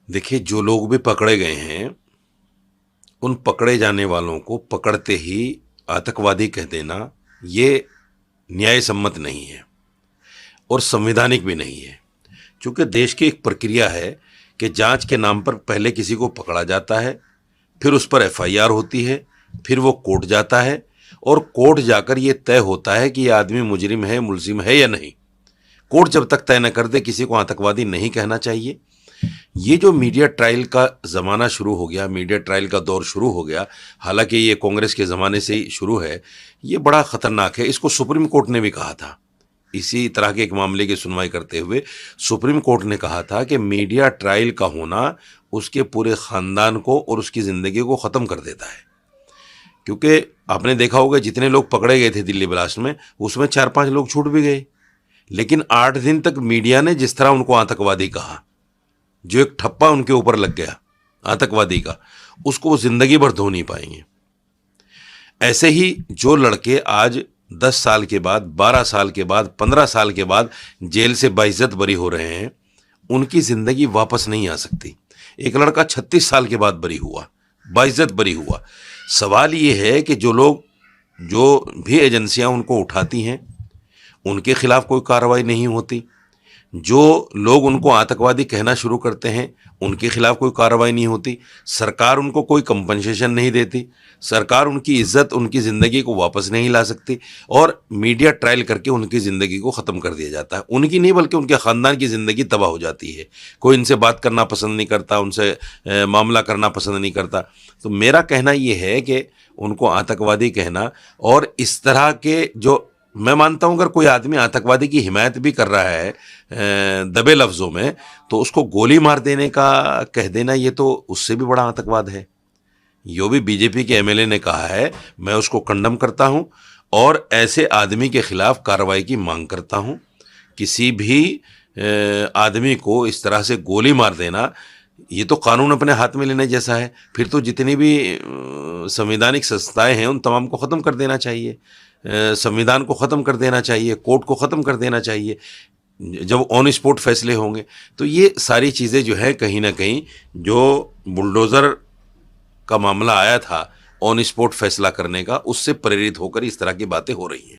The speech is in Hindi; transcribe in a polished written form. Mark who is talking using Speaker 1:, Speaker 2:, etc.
Speaker 1: देखिए, जो लोग भी पकड़े गए हैं, उन पकड़े जाने वालों को पकड़ते ही आतंकवादी कह देना, ये न्याय सम्मत नहीं है और संवैधानिक भी नहीं है। क्योंकि देश की एक प्रक्रिया है कि जांच के नाम पर पहले किसी को पकड़ा जाता है, फिर उस पर एफआईआर होती है, फिर वो कोर्ट जाता है और कोर्ट जाकर ये तय होता है कि ये आदमी मुजरिम है, मुलजिम है या नहीं। कोर्ट जब तक तय न कर दे, किसी को आतंकवादी नहीं कहना चाहिए। ये जो मीडिया ट्रायल का ज़माना शुरू हो गया, मीडिया ट्रायल का दौर शुरू हो गया, हालांकि ये कांग्रेस के ज़माने से ही शुरू है, ये बड़ा ख़तरनाक है। इसको सुप्रीम कोर्ट ने भी कहा था। इसी तरह के एक मामले की सुनवाई करते हुए सुप्रीम कोर्ट ने कहा था कि मीडिया ट्रायल का होना उसके पूरे ख़ानदान को और उसकी ज़िंदगी को ख़त्म कर देता है। क्योंकि आपने देखा होगा, जितने लोग पकड़े गए थे दिल्ली ब्लास्ट में, उसमें 4-5 लोग छूट भी गए, लेकिन 8 दिन तक मीडिया ने जिस तरह उनको आतंकवादी कहा, जो एक ठप्पा उनके ऊपर लग गया आतंकवादी का, उसको वो जिंदगी भर धो नहीं पाएंगे। ऐसे ही जो लड़के आज 10 साल के बाद, 12 साल के बाद, 15 साल के बाद जेल से बाइज्जत बरी हो रहे हैं, उनकी जिंदगी वापस नहीं आ सकती। एक लड़का 36 साल के बाद बरी हुआ, बाइज्जत बरी हुआ। सवाल ये है कि जो भी एजेंसियां उनको उठाती हैं, उनके खिलाफ कोई कार्रवाई नहीं होती। जो लोग उनको आतंकवादी कहना शुरू करते हैं, उनके खिलाफ कोई कार्रवाई नहीं होती। सरकार उनको कोई कंपनसेशन नहीं देती। सरकार उनकी इज्जत, उनकी ज़िंदगी को वापस नहीं ला सकती और मीडिया ट्रायल करके उनकी ज़िंदगी को ख़त्म कर दिया जाता है। उनकी नहीं, बल्कि उनके ख़ानदान की ज़िंदगी तबाह हो जाती है। कोई इनसे बात करना पसंद नहीं करता, उनसे मामला करना पसंद नहीं करता। तो मेरा कहना ये है कि उनको आतंकवादी कहना, और इस तरह के जो, मैं मानता हूं अगर कोई आदमी आतंकवादी की हिमायत भी कर रहा है दबे लफ्ज़ों में, तो उसको गोली मार देने का कह देना, ये तो उससे भी बड़ा आतंकवाद है। यो भी बीजेपी के एमएलए ने कहा है, मैं उसको कंडम करता हूं और ऐसे आदमी के खिलाफ कार्रवाई की मांग करता हूं। किसी भी आदमी को इस तरह से गोली मार देना, ये तो कानून अपने हाथ में लेने जैसा है। फिर तो जितनी भी संवैधानिक संस्थाएं हैं, उन तमाम को ख़त्म कर देना चाहिए। संविधान को ख़त्म कर देना चाहिए, कोर्ट को ख़त्म कर देना चाहिए जब ऑन स्पॉट फैसले होंगे। तो ये सारी चीज़ें जो है, कहीं ना कहीं जो बुलडोज़र का मामला आया था ऑन स्पॉट फैसला करने का, उससे प्रेरित होकर इस तरह की बातें हो रही हैं।